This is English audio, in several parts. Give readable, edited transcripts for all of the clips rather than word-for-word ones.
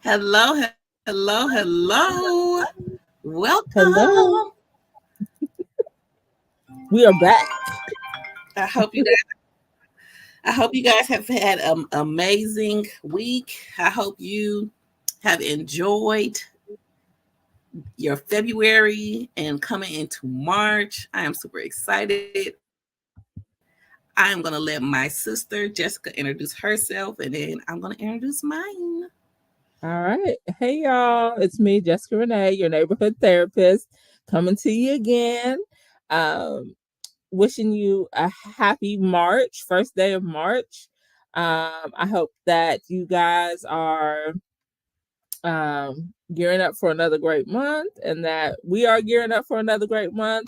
Hello, hello. Hello. Welcome. We are back. I hope you guys I hope you guys have had an amazing week. I hope you have enjoyed your February and coming into March. I am super excited. I am going to let my sister Jessica introduce herself and then I'm going to introduce mine. All right. Hey, y'all. It's me, Jessica Renee, your neighborhood therapist, coming to you again. Um, Wishing you a happy March, first day of March. I hope that you guys are gearing up for another great month and that we are gearing up for another great month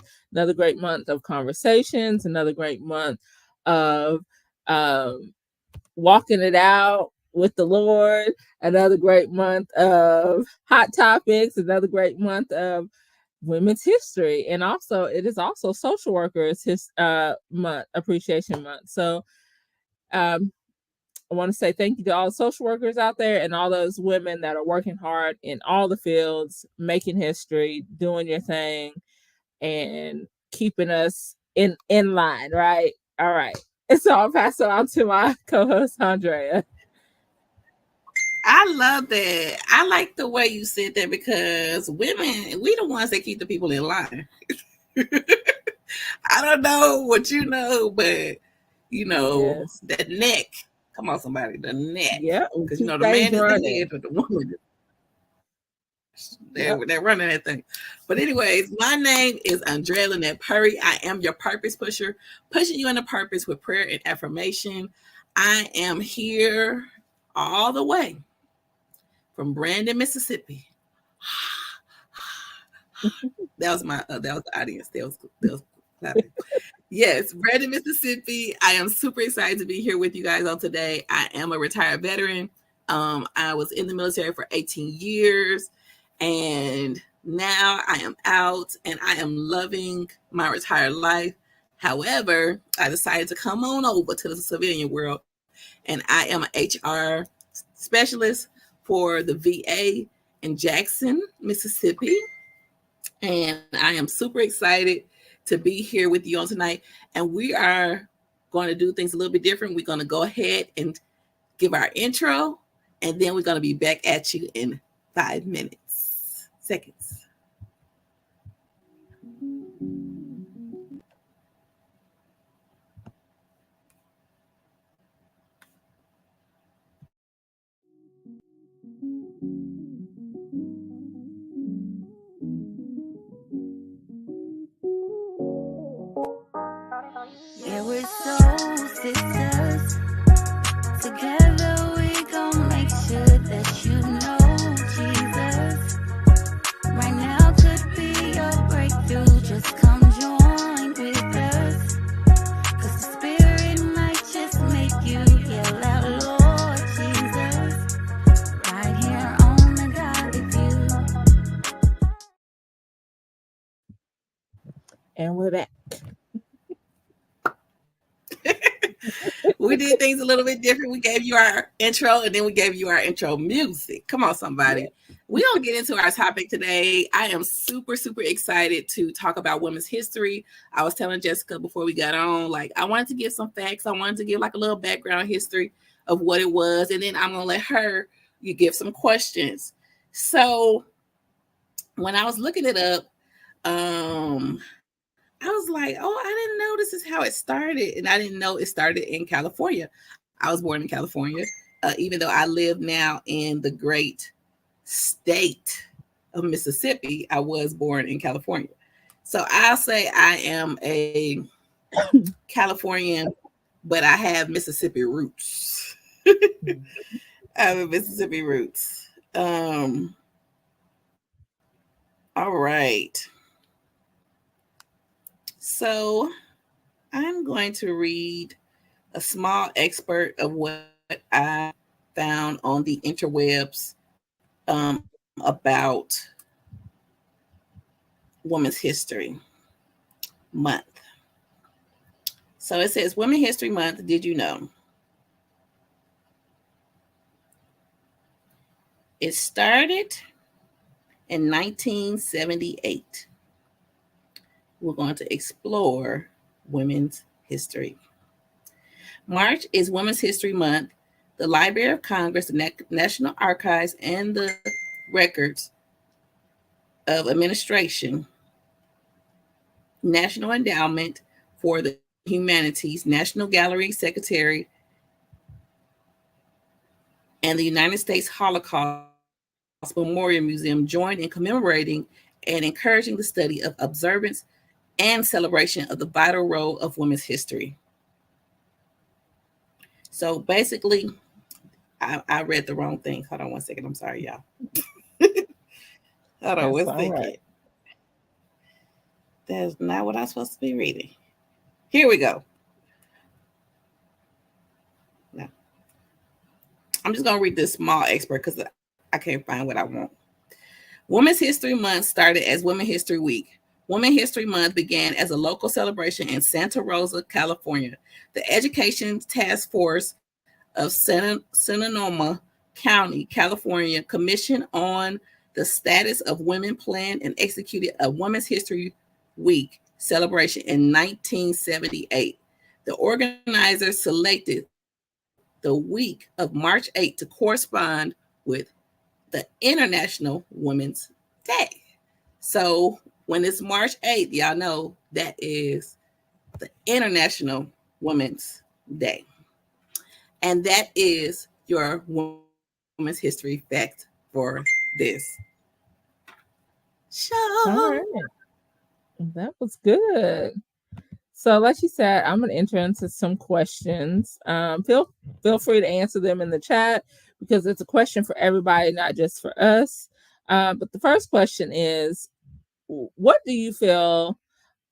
of conversations, another great month of um, walking it out with the Lord, another great month of hot topics, another great month of women's history. And also it is also social workers month, appreciation month. So um I want to say thank you to all the social workers out there and all those women that are working hard in all the fields, making history, doing your thing, and keeping us in line, right? All right. And so I'll pass it on to my co-host Andrea. I love that. I like the way you said that because women, we the ones that keep the people in line. I don't know what you know, but Yes. that neck. Come on, somebody, the neck. Yeah. We Because keep the things man is the running. head, but the woman Yep. they're running that thing. But anyways, my name is Andrea Lynette Purry. I am your purpose pusher, pushing you into purpose with prayer and affirmation. I am here all the way from Brandon, Mississippi. That was the audience. That was clapping. Yes, Brandon, Mississippi. I am super excited to be here with you guys on today. I am a retired veteran. I was in the military for 18 years, and now I am out, and I am loving my retired life. However, I decided to come on over to the civilian world, and I am an HR specialist for the VA in Jackson, Mississippi. And I am super excited to be here with you on tonight. And we are going to do things a little bit different. We're going to go ahead and give our intro, and then we're going to be back at you in 5 minutes, seconds. Yeah, we're soul sisters. Together we gon' make sure that you know Jesus. Right now could be your breakthrough. Just come join with us. Cause the spirit might just make you yell out, Lord Jesus. Right here on the God view. And we're back. We did things a little bit different. We gave you our intro, and then we gave you our intro music. Come on, Yeah. somebody. We're going to get into our topic today. I am super, super excited to talk about women's history. I was telling Jessica before we got on, like, I wanted to give some facts. I wanted to give like a little background history of what it was. And then I'm going to let her, you give some questions. So when I was looking it up, I was like, oh, I didn't know this is how it started. And I didn't know it started in California. I was born in California, even though I live now in the great state of Mississippi. I was born in California. So I'll say I am a Californian, but I have Mississippi roots. I have Mississippi roots. All right. So I'm going to read a small expert of what I found on the interwebs about Women's History Month. So it says Women's History Month. Did you know? It started in 1978. We're going to explore women's history. March is Women's History Month. The Library of Congress, the National Archives, and the Records of Administration, National Endowment for the Humanities, National Gallery Secretary, and the United States Holocaust Memorial Museum joined in commemorating and encouraging the study of observance and celebration of the vital role of women's history. So basically, I read the wrong thing. Hold on one second. I'm sorry, y'all. Hold on one second. Right. That's not what I'm supposed to be reading. Here we go. No. I'm just going to read this small excerpt because I can't find what I want. Women's History Month started as Women's History Week. Women's History Month began as a local celebration in Santa Rosa, California. The Education Task Force of Sonoma County, California, commissioned on the status of women planned and executed a Women's History Week celebration in 1978. The organizers selected the week of March 8 to correspond with the International Women's Day. So when it's March 8th, y'all know that is the International Women's Day. And that is your Women's History fact for this show. All right. That was good. So like she said, I'm going to enter into some questions. Feel free to answer them in the chat because it's a question for everybody, not just for us. But the first question is, what do you feel,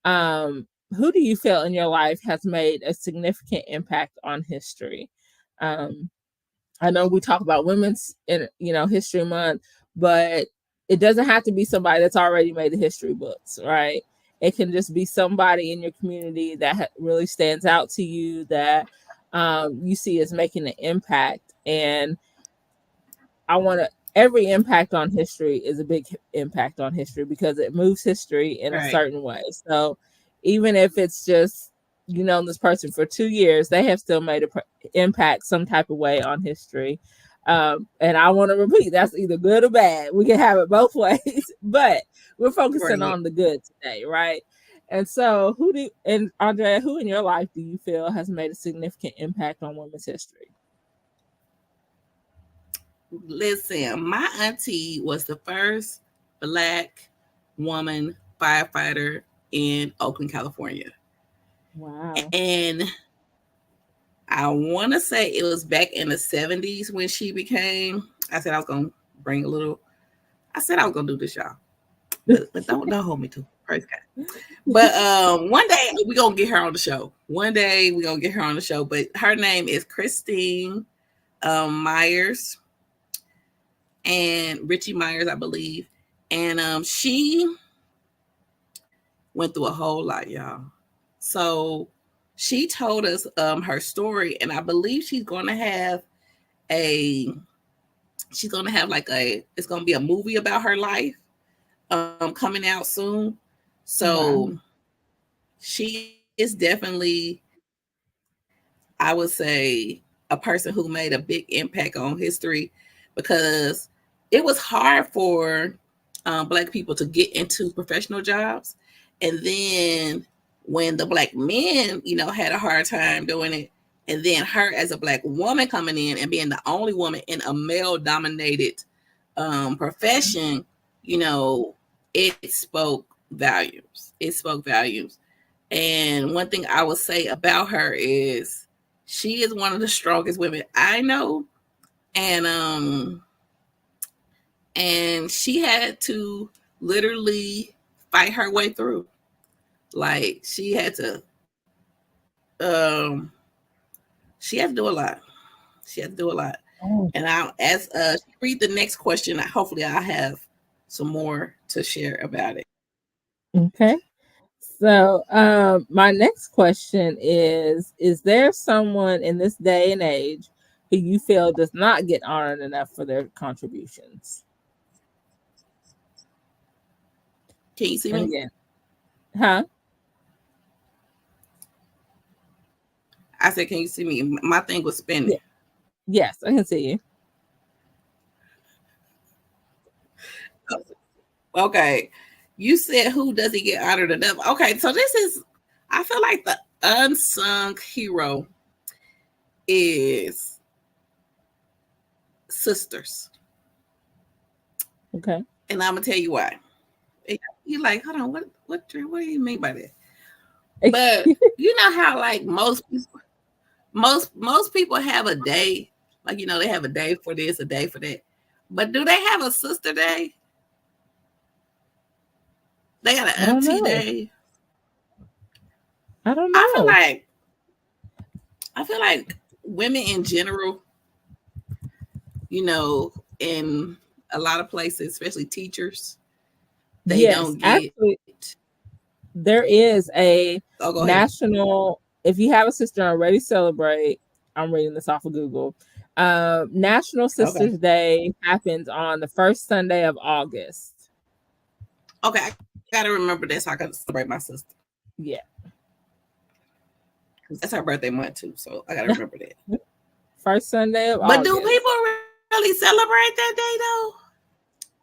who do you feel in your life has made a significant impact on history? I know we talk about Women's History Month, but it doesn't have to be somebody that's already made the history books, right? It can just be somebody in your community that really stands out to you that you see as making an impact. And every impact on history is a big impact on history because it moves history in a certain way. So even if it's just, this person for 2 years, they have still made an impact some type of way on history. And I want to repeat, that's either good or bad. We can have it both ways, but we're focusing on the good today, right? And so Andrea, who in your life do you feel has made a significant impact on women's history? Listen, my auntie was the first Black woman firefighter in Oakland, California. Wow. And I want to say it was back in the 70s when she became, I said I was going to bring a little, I said I was going to do this, y'all. But don't hold me to. Praise God. But one day we're going to get her on the show. But her name is Christine Myers and Richie Myers, I believe. And she went through a whole lot, y'all. So she told us her story, and I believe she's going to have it's going to be a movie about her life coming out soon. So she is definitely, I would say, a person who made a big impact on history because it was hard for Black people to get into professional jobs. And then when the Black men, had a hard time doing it, and then her as a Black woman coming in and being the only woman in a male-dominated profession, it spoke values. And one thing I would say about her is she is one of the strongest women I know. And she had to literally fight her way through. Like she had to do a lot. Oh. And as read the next question, hopefully I'll have some more to share about it. Okay. So my next question is there someone in this day and age who you feel does not get honored enough for their contributions? Can you see And me? again, huh? I said, can you see me? My thing was spinning. Yeah. Yes, I can see you. Okay. You said who does he get honored enough? Okay, so this is, I feel like the unsung hero is sisters. Okay. And I'm gonna tell you why. You're like, hold on, what do you mean by that? But you know how like most people have a day, like they have a day for this, a day for that. But do they have a sister day? They got I an don't auntie know. day. I don't know. I feel like women in general, in a lot of places, especially teachers, they Yes, don't get. actually, there is a Oh, go ahead. national. If you have a sister already, celebrate. I'm reading this off of Google. National Sisters Day happens on the first Sunday of August. Okay, I gotta remember this. So I gotta celebrate my sister. Yeah, that's her birthday month too, so I gotta remember that. First Sunday of August. But do people really celebrate that day though?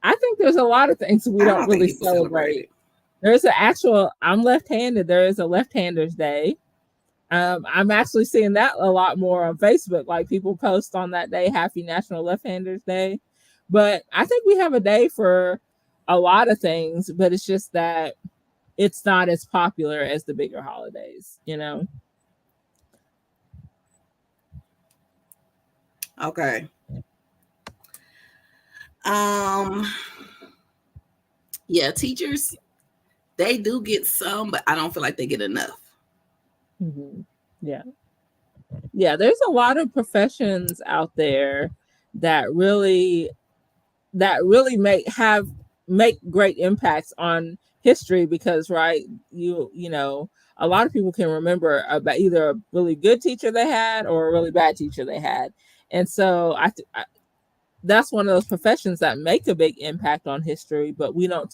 I think there's a lot of things we don't really celebrate. There's an actual, I'm left-handed. There is a left-handers day. I'm actually seeing that a lot more on Facebook. Like people post on that day, Happy National Left-Handers Day. But I think we have a day for a lot of things, but it's just that it's not as popular as the bigger holidays, Okay. Yeah, teachers, they do get some, but I don't feel like they get enough. Mm-hmm. Yeah, there's a lot of professions out there that really make great impacts on history, because a lot of people can remember about either a really good teacher they had or a really bad teacher they had. And so that's one of those professions that make a big impact on history, but we don't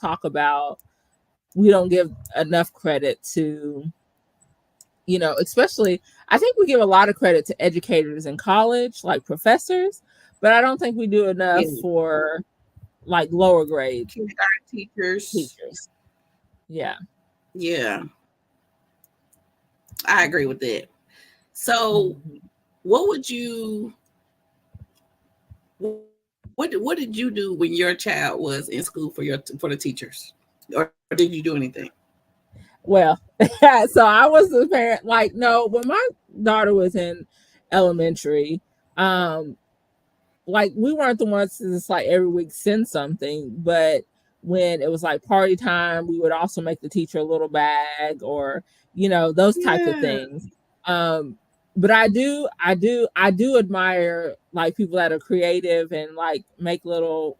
give enough credit to, especially, I think we give a lot of credit to educators in college, like professors, but I don't think we do enough for like lower grade kindergarten teachers. Yeah. I agree with that. So what did you do when your child was in school for the teachers, or did you do anything? Well, so I was the parent, like, no, when my daughter was in elementary, like we weren't the ones to just like every week send something, but when it was like party time, we would also make the teacher a little bag, or those types of things. But I do admire like people that are creative and like make little,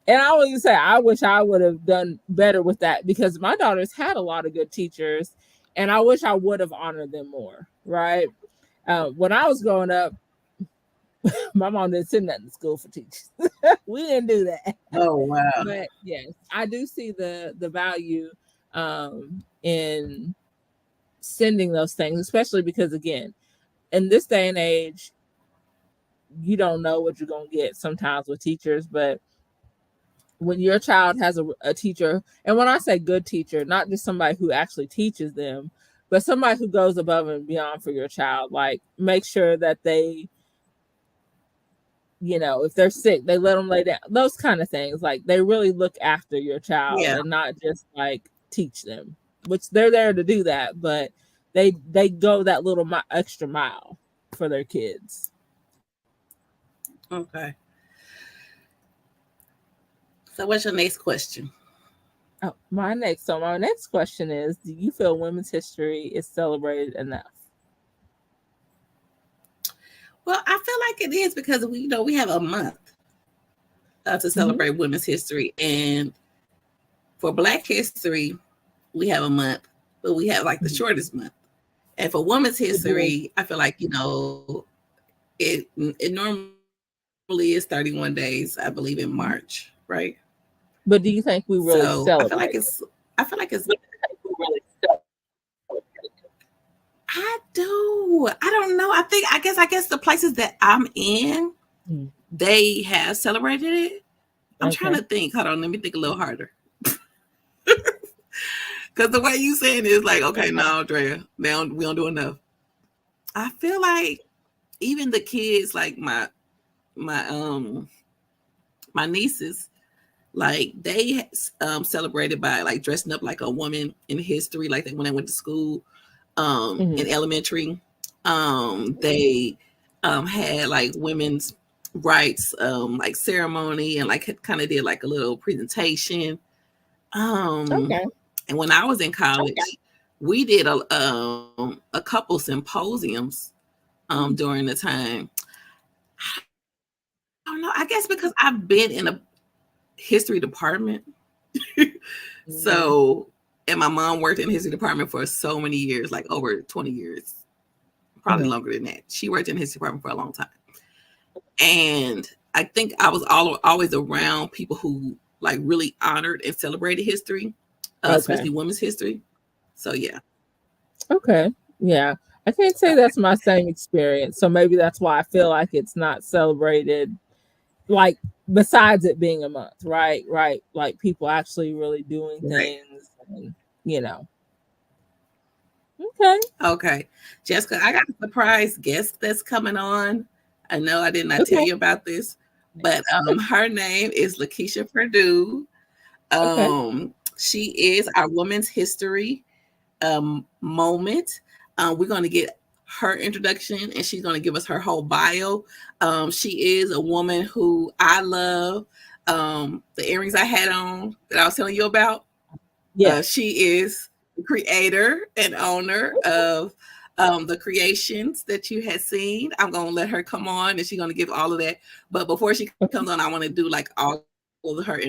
and I always say I wish I would have done better with that, because my daughters had a lot of good teachers and I wish I would have honored them more, right? When I was growing up, my mom didn't send nothing to school for teachers. We didn't do that. Oh, wow. But yes, I do see the value in sending those things, especially because, again, in this day and age, you don't know what you're going to get sometimes with teachers. But when your child has a teacher, and when I say good teacher, not just somebody who actually teaches them, but somebody who goes above and beyond for your child, like make sure that they, if they're sick, they let them lay down, those kind of things. Like they really look after your child and not just like teach them, which they're there to do that, but they go that little extra mile for their kids. Okay. So what's your next question? Oh, my next question is, do you feel women's history is celebrated enough? Well, I feel like it is, because we have a month to celebrate women's history, and for Black history, we have a month, but we have like the shortest month. And for women's history, I feel like It normally is 31 days, I believe, in March, right? But do you think we really So I feel like celebrate it? it's. I feel like it's. I do. I don't know. I guess. I guess the places that I'm in, Mm, they have celebrated it. I'm trying okay. to think. Hold on. Let me think a little harder. Because the way you saying it is like, okay, no, Drea, we don't do enough. I feel like even the kids, like my my nieces, like they celebrated by like dressing up like a woman in history, like when they went to school Hmm. in elementary. They had like women's rights like ceremony and like kind of did like a little presentation. Um, Okay. and when I was in college, we did a couple symposiums Mm, during the time. I don't know. I guess because I've been in a history department. mhm. So, and my mom worked in the history department for so many years, like over 20 years, probably Mhm. longer than that. She worked in the history department for a long time. And I think I was always around people who like really honored and celebrated history, Okay. especially women's history. So, yeah. Okay. Yeah. I can't say that's my same experience. So maybe that's why I feel like it's not celebrated, like besides it being a month, right? Right. Like people actually really doing Right. things and you know. Okay. Okay. Jessica, I got a surprise guest that's coming on. I know I did not tell Okay. you about this, but her name is Lakeisha Purdue. Okay. She is our Women's History moment. We're going to get her introduction and she's going to give us her whole bio. She is a woman who I love. The earrings I had on that I was telling you about, Yes. she is the creator and owner of the creations that you had seen. I'm going to let her come on and she's going to give all of that. But before she Okay. comes on, I want to do like all of her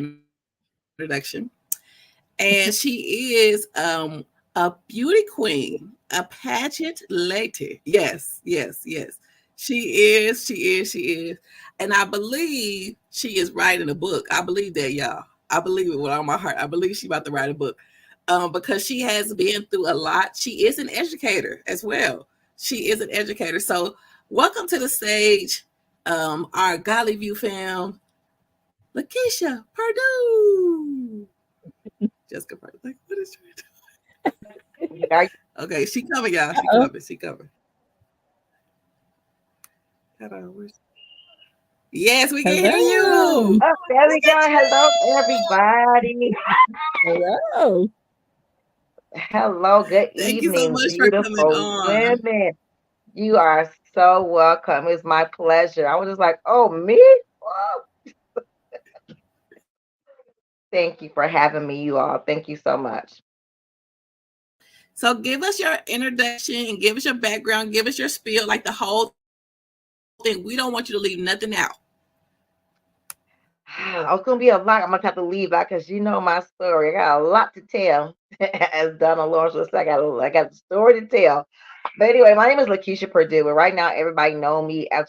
introduction. And she is a beauty queen, a pageant lady. Yes, yes, yes. She is. And I believe she is writing a book. I believe that, y'all. I believe it with all my heart. I believe she's about to write a book because she has been through a lot. She is an educator as well. She is an educator. So, welcome to the stage, our Golly View fam, Lakeisha Purdue. Jessica Purdue. Like, what is she Are Okay, she coming, y'all. She Uh-oh. coming. She coming. Hello. Yes, we can hear Hello. you. Oh, there we Look at go. Hello, everybody. Hello. Hello, good Thank you so evening, much for coming beautiful on. women. You are so welcome. It's my pleasure. I was just like, oh, me? Oh, thank you for having me, you all. Thank you so much. So give us your introduction and give us your background, give us your spiel, like the whole thing. We don't want you to leave nothing out. It's gonna be a lot. I'm gonna have to leave out because you know my story. I got a lot to tell. As Donna Lawrence was saying, I got a story to tell. But anyway, my name is Lakeisha Purdue, and right now everybody know me as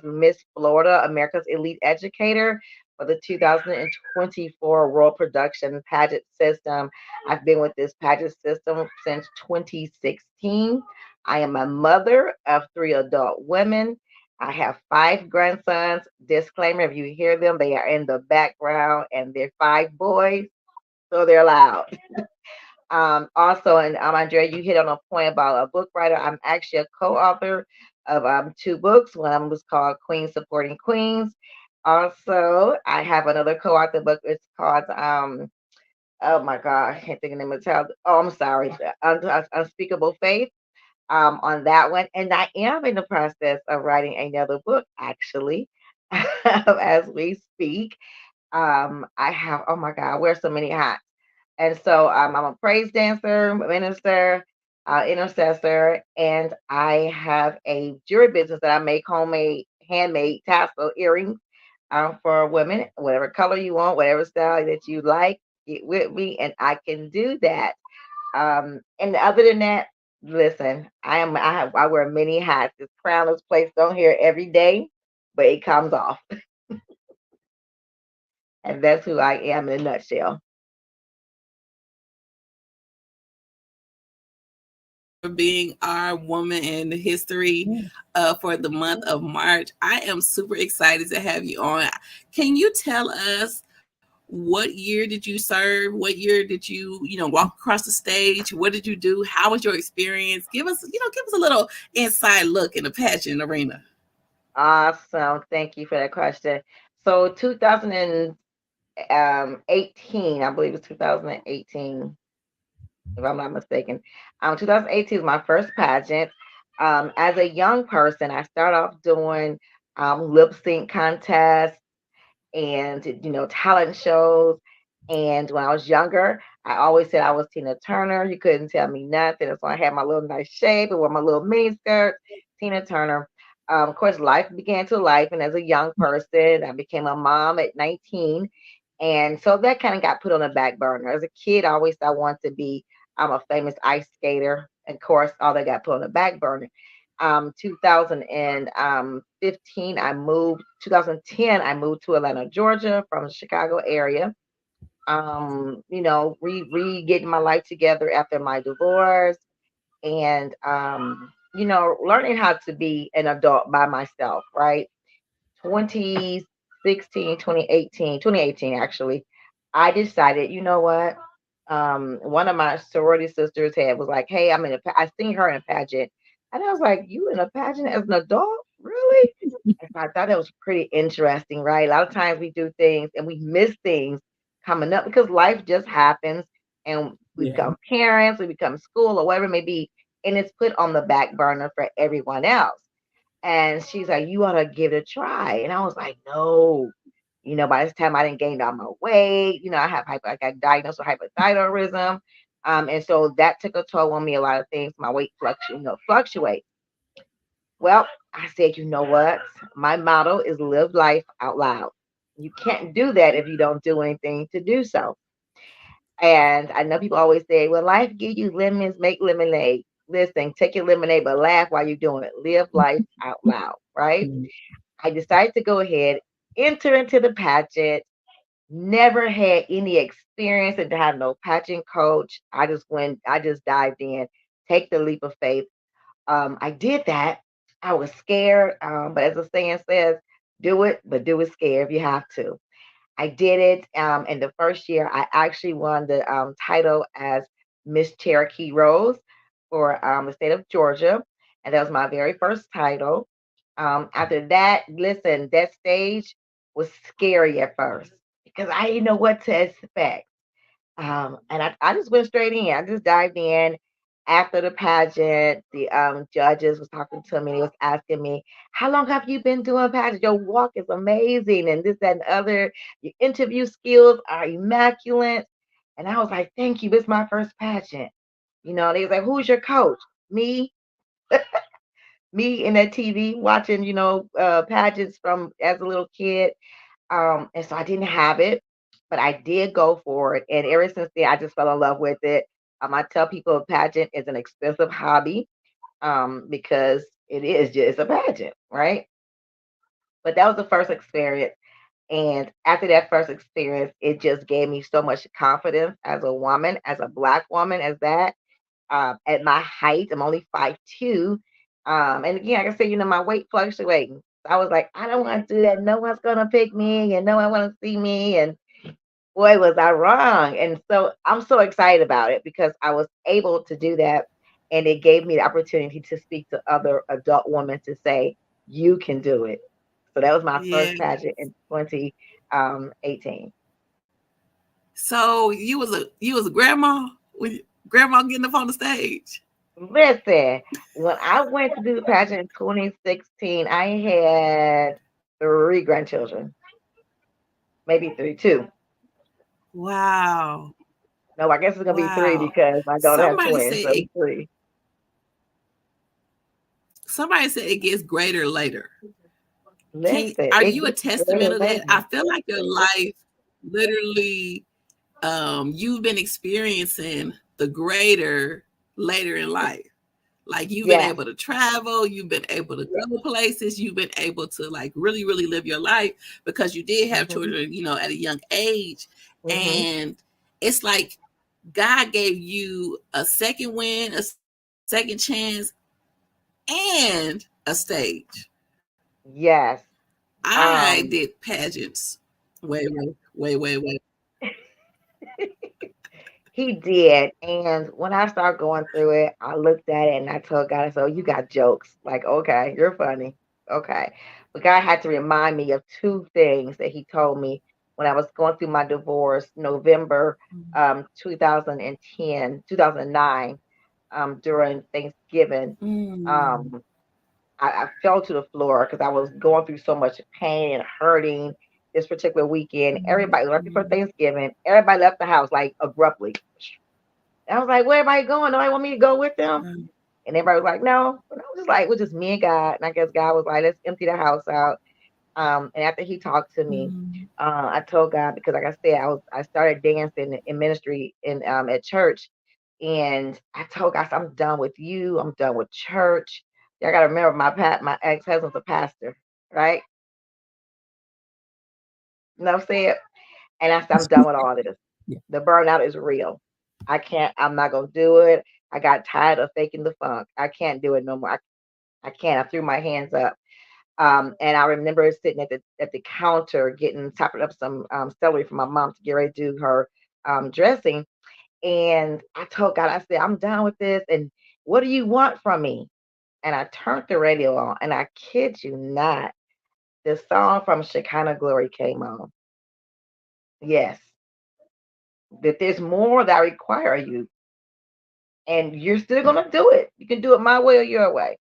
Miss Florida, America's Elite Educator for the 2024 World Production Pageant System. I've been with this pageant system since 2016. I am a mother of 3 adult women. I have 5 grandsons. Disclaimer, if you hear them, they are in the background and they're 5 boys, so they're loud. Also, and Andrea, you hit on a point about a book writer. I'm actually a co-author of 2 books. One of them was called Queens Supporting Queens. Also, I have another co-author book. It's called oh my God, I can't think of the name of the title. Oh, I'm sorry, Unspeakable Faith. On that one, and I am in the process of writing another book, actually, as we speak. I have, oh my God, I wear so many hats. And so I'm a praise dancer, minister, intercessor, and I have a jewelry business that I make homemade, handmade tassel earrings for women, whatever color you want, whatever style that you like, get with me, and I can do that. And other than that, Listen, I wear many hats. This crown is placed on here every day, but it comes off. And that's who I am in a nutshell. For being our woman in history for the month of March. I am super excited to have you on. Can you tell us what year did you serve? What year did you walk across the stage? What did you do? How was your experience? Give us a little inside look in the pageant arena. Awesome. Thank you for that question. So 2018, I believe it's 2018, if I'm not mistaken. 2018 was my first pageant. As a young person, I started off doing lip sync contests and talent shows. And when I was younger, I always said I was Tina Turner. You couldn't tell me nothing. So I had my little nice shape and wore my little mini skirt, Tina Turner. Of course, life began to life, and as a young person, I became a mom at 19, and so that kind of got put on the back burner. As a kid, I always thought I wanted to be a famous ice skater. Of course, all that got put on the back burner. 2015, I moved. 2010, I moved to Atlanta, Georgia, from the Chicago area. Getting my life together after my divorce, and learning how to be an adult by myself, right? 2016, 2018, actually, I decided, you know what? One of my sorority sisters was like, "Hey, I seen her in a pageant," and I was like, "You in a pageant as an adult, really?" And so I thought that was pretty interesting, right? A lot of times we do things and we miss things coming up because life just happens, and we become parents, we become school or whatever it may be, and it's put on the back burner for everyone else. And she's like, "You ought to give it a try." And I was like, "No." By this time I didn't gain all my weight. I got diagnosed with hypothyroidism. And so that took a toll on me. A lot of things, my weight fluctuate. Well, I said, you know what? My motto is live life out loud. You can't do that if you don't do anything to do so. And I know people always say, well, life give you lemons, make lemonade. Listen, take your lemonade, but laugh while you're doing it. Live life out loud, right? I decided to go ahead, enter into the pageant, never had any experience and had no pageant coach. I just dived in, take the leap of faith. I did that. I was scared, but as the saying says, do it, but do it scared if you have to. I did it. In the first year, I actually won the title as Miss Cherokee Rose for the state of Georgia. And that was my very first title. After that, listen, that stage was scary at first because I didn't know what to expect. And I just went straight in. I just dived in. After the pageant, the judges was talking to me. They was asking me, "How long have you been doing pageant? Your walk is amazing, and this, that, and other. Your interview skills are immaculate." And I was like, "Thank you. This is my first pageant." They was like, "Who's your coach?" Me, me in that TV watching, pageants from as a little kid. And so I didn't have it, but I did go for it. And ever since then, I just fell in love with it. I tell people a pageant is an expensive hobby because it is just a pageant, right? But that was the first experience. And after that first experience, it just gave me so much confidence as a woman, as a Black woman, as that. At my height, I'm only 5'2". And again, like I said, my weight fluctuating. I was like, I don't want to do that. No one's gonna pick me, and no one want to see me. And boy, was I wrong. And so I'm so excited about it because I was able to do that, and it gave me the opportunity to speak to other adult women to say, you can do it. So that was my first pageant in 2018. So you was a grandma when grandma getting up on the stage. Listen, when I went to do the pageant in 2016, I had 3 grandchildren, maybe 2. Wow. No, I guess it's gonna be 3 Wow. because my daughter has Somebody twins, said so it's 3. Somebody said it gets greater later. Listen, Are it you a gets testament greater of that? later. I feel like your life literally you've been experiencing the greater later in life. Like you've been Yes. able to travel, you've been able to go places, you've been able to like really, really live your life because you did have children, at a young age. And it's like God gave you a second win, a second chance, and a stage. Yes. I did pageants way. He did. And when I started going through it, I looked at it and I told God, I said, "Oh, you got jokes. Like, okay, you're funny. Okay." But God had to remind me of two things that He told me when I was going through my divorce, November 2009, during Thanksgiving. I fell to the floor because I was going through so much pain and hurting this particular weekend. Everybody, right before Thanksgiving, everybody left the house like abruptly. And I was like, "Where everybody going? Nobody want me to go with them?" And everybody was like, "No." And I was just like, "It was just me and God." And I guess God was like, "Let's empty the house out." And after He talked to me, I told God, because like I said, I started dancing in ministry in at church, and I told God, "I'm done with you. I'm done with church." I got to remember my ex-husband's a pastor, right? You know what I'm saying? And I said, "I'm done with all this. Yeah. The burnout is real. I'm not gonna do it. I got tired of faking the funk. I can't do it no more. I can't." I threw my hands up. And I remember sitting at the counter topping up some celery for my mom to get ready to do her dressing. And I told God, I said, "I'm done with this. And what do you want from me?" And I turned the radio on, and I kid you not, the song from Shekinah Glory came on. Yes, that there's more that I require of you, and you're still gonna do it. You can do it my way or your way,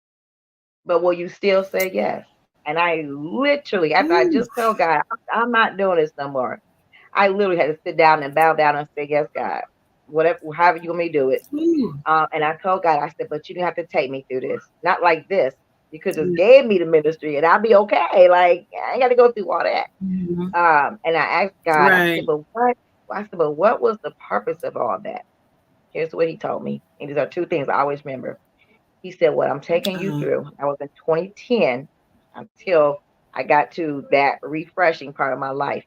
but will you still say yes? And I literally, after I just told God, I'm not doing this no more, I literally had to sit down and bow down and say, "Yes, God, whatever, however you want me to do it." And I told God, I said, "But you didn't have to take me through this. Not like this. You could just gave me the ministry and I'll be okay. Like, I ain't got to go through all that." And I asked God, I said, Right. "But what?" I said, "But what was the purpose of all that?" Here's what He told me. And these are two things I always remember. He said, "What I'm taking you through," I was in 2010 until I got to that refreshing part of my life.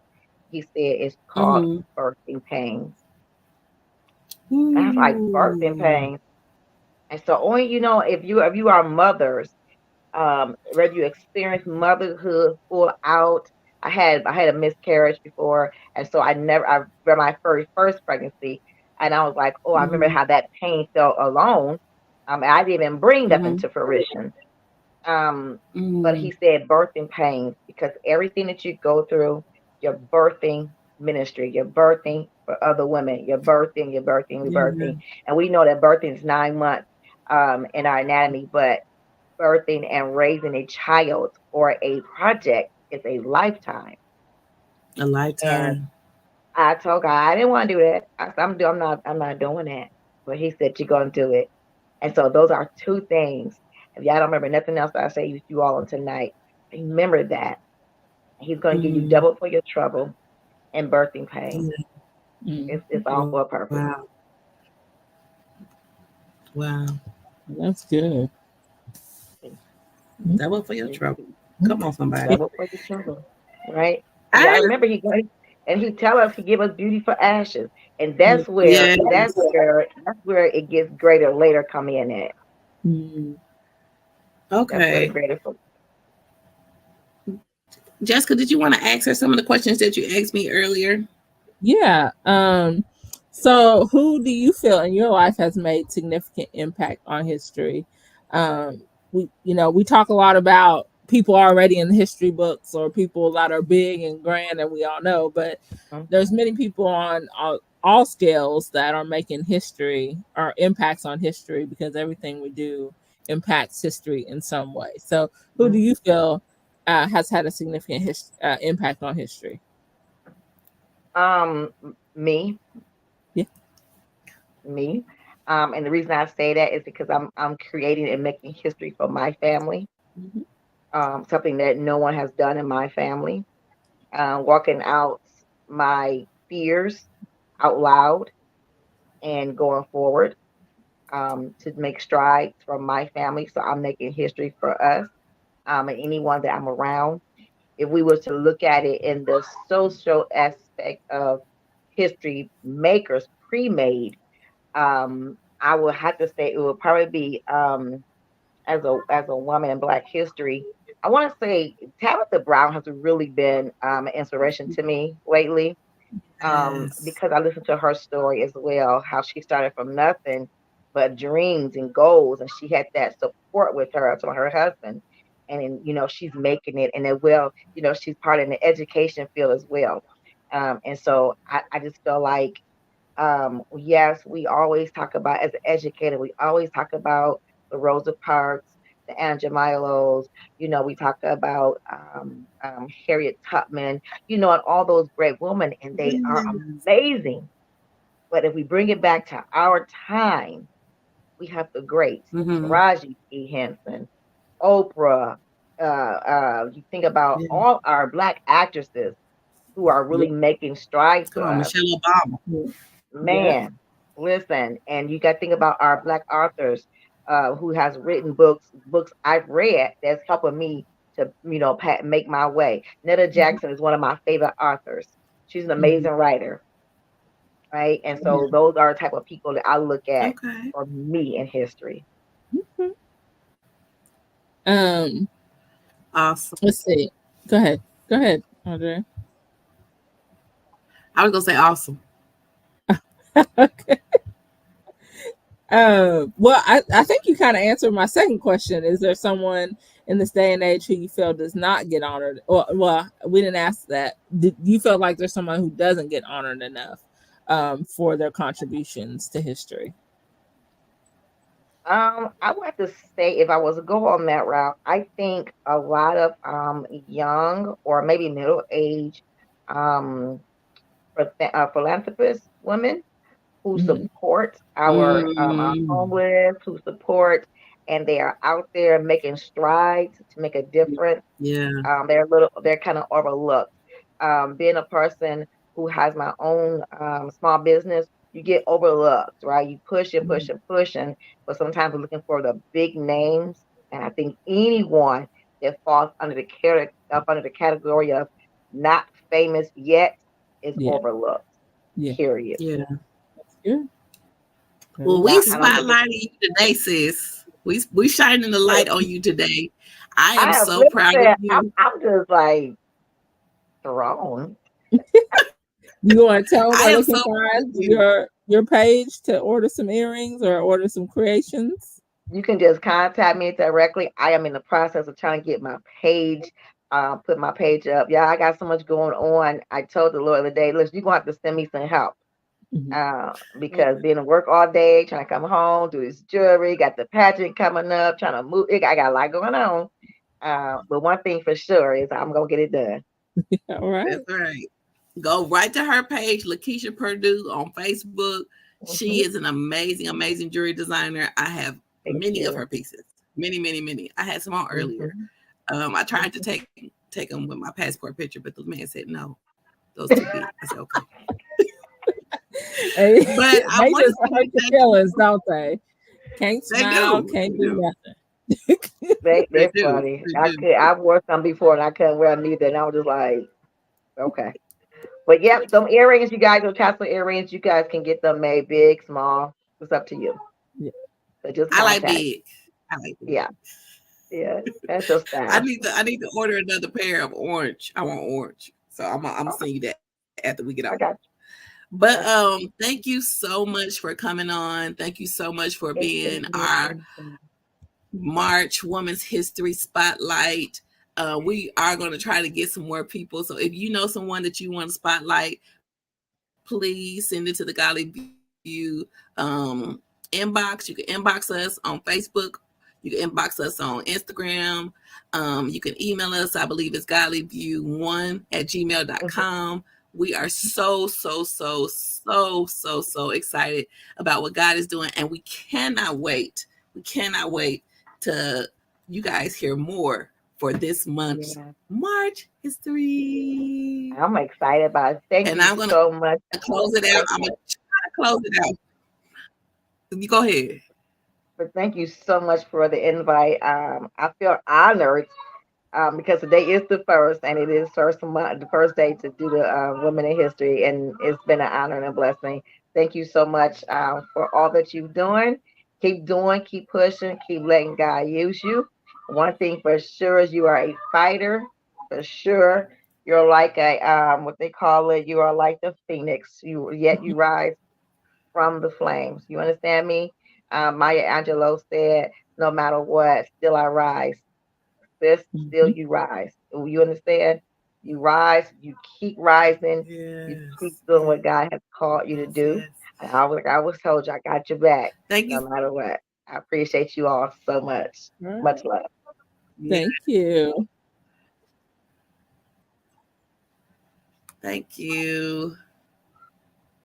He said, "It's called birthing pains." And I was like, "Birthing pains?" And so only if you are mothers, whether you experience motherhood full out. I had a miscarriage before, and so I for my first pregnancy, and I was like, "Oh, I remember how that pain felt alone." I didn't even bring that into fruition. But he said birthing pains, because everything that you go through, you're birthing ministry, you're birthing for other women, you're birthing, you're birthing. And we know that birthing is 9 months in our anatomy, but birthing and raising a child or a project is a lifetime. A And lifetime. I told God I didn't want to do that. I said, I'm not doing that. But He said, "You're gonna do it." And so those are two things. If y'all don't remember nothing else that I say to you all on tonight, remember that He's gonna give you double for your trouble and birthing pain. It's all for a purpose. Wow. Wow. That's good. Double for your trouble. Come on, somebody. Double for your trouble, right? I remember He tell us He give us beauty for ashes, and that's where it gets greater later. Come in at. Okay. Greater for. Jessica, did you want to ask her some of the questions that you asked me earlier? Yeah. So who do you feel in your life has made significant impact on history? We talk a lot about people already in the history books, or people that are big and grand, and we all know, but there's many people on all scales that are making history or impacts on history, because everything we do impacts history in some way. So who do you feel has had a significant impact on history? Me. Yeah. Me. And the reason I say that is because I'm creating and making history for my family. Something that no one has done in my family. Walking out my fears out loud and going forward. to make strides for my family. So I'm making history for us, and anyone that I'm around. If we were to look at it in the social aspect of history makers pre-made, I would have to say it would probably be as a woman in Black history. I want to say Tabitha Brown has really been an inspiration to me lately, Yes. because I listened to her story as well, how she started from nothing but dreams and goals, and she had that support with her, so her husband, and then, she's making it, and then she's part in the education field as well, and so I just feel like, yes, we always talk about, as an educator, we always talk about the Rosa Parks, the Angela Milos, we talk about Harriet Tubman, and all those great women, and they are Yes. amazing. But if we bring it back to our time, we have the greats, Mm-hmm. Taraji P. Henson, Oprah. You think about Yeah. all our Black actresses who are Yeah. really making strides Come for on, us. Michelle Obama. Yeah. Man, listen, and you got to think about our Black authors, who has written books I've read that's helping me to, make my way. Netta Jackson is one of my favorite authors. She's an Mm-hmm. amazing writer, right? And Yeah. so those are the type of people that I look at Okay. for me in history. Mhm. Um, Awesome. let's see. Go ahead. Go ahead, Andre. I was gonna say awesome. Okay. Well, I think you kind of answered my second question. Is there someone in this day and age who you feel does not get honored? Or, well, we didn't ask that. Do you feel like there's someone who doesn't get honored enough for their contributions to history? I would have to say, if I was to go on that route, I think a lot of young or maybe middle age um philanthropist women who Mhm. support our Mm, homeless, who support, and they are out there making strides to make a difference. yeah. They're kind of overlooked. Being a person who has my own small business, you get overlooked, right? You push and push Mhm. and push, but sometimes we're looking for the big names. And I think anyone that falls under the category of not famous yet is Yeah. overlooked. Yeah. Period. Yeah. That's good. That Well, is we I don't good. think it's. spotlighting you today, sis. We shining the light on you today. I am I have so proud of listen. you. I'm just like thrown. You want to tell them I where they am can so proud of find you. your page to order some earrings or order some creations? You can just contact me directly. I am in the process of trying to get my page, put my page up. Yeah, I got so much going on. I told the Lord the day, listen, you're gonna have to send me some help. Mhm. Because being at work all day, trying to come home, do this jewelry, got the pageant coming up, trying to move. I got a lot going on. But one thing for sure is I'm gonna get it done. All right. That's right. Go right to her page, Lakeisha Purdue on Facebook. She Hmm. is an amazing, amazing jewelry designer. I have Thank many of you. her pieces. Many, many, many. I had some on earlier. Hmm. I tried to take them with my passport picture, but the man said no. Those too big. I said okay. They But I they want to just say hurt your thank feelings, you. don't they? Can't They smile, do. can't They do do. nothing. They They're do. funny. They do. I've worn some before and I couldn't wear them either. And I was just like, okay. But yep, them earrings, you guys, those tassel earrings, you guys can get them made big, small. It's up to you. Yeah. So just I like contact. big. I like big. Yeah, yeah, that's your style. I need to order another pair of orange. I want orange. So I'm gonna Oh, send you that after we get I off. got you. But Okay. thank you so much for coming on. Thank you so much for Thank being our you. March Women's History Spotlight. We are going to try to get some more people. So if you know someone that you want to spotlight, please send it to the Golly View inbox. You can inbox us on Facebook. You can inbox us on Instagram. You can email us. I believe it's godlyview1@gmail.com. We are so excited about what God is doing. And we cannot wait. We cannot wait to you guys hear more for this month's Yeah, March history. I'm excited about it. Thank And you I'm gonna so much. close it out. Thank I'm you. gonna try to close it out. You go ahead. But thank you so much for the invite. I feel honored because today is the first, and it is first month, the first day to do the Women in History, and it's been an honor and a blessing. Thank you so much for all that you've doing, keep pushing, keep letting God use you. One thing for sure is you are a fighter, for sure. You're like a what they call it. You are like the phoenix. You rise from the flames. You understand me? Maya Angelou said, "No matter what, still I rise." This still Mhm. you rise. You understand? You rise, you keep rising, you keep Yes. doing what God has called you to Yes. do. Yes. And I was told you I got your back Thank no you. matter what. I appreciate you all so much. All right. Much love. Yeah. Thank you. Thank you.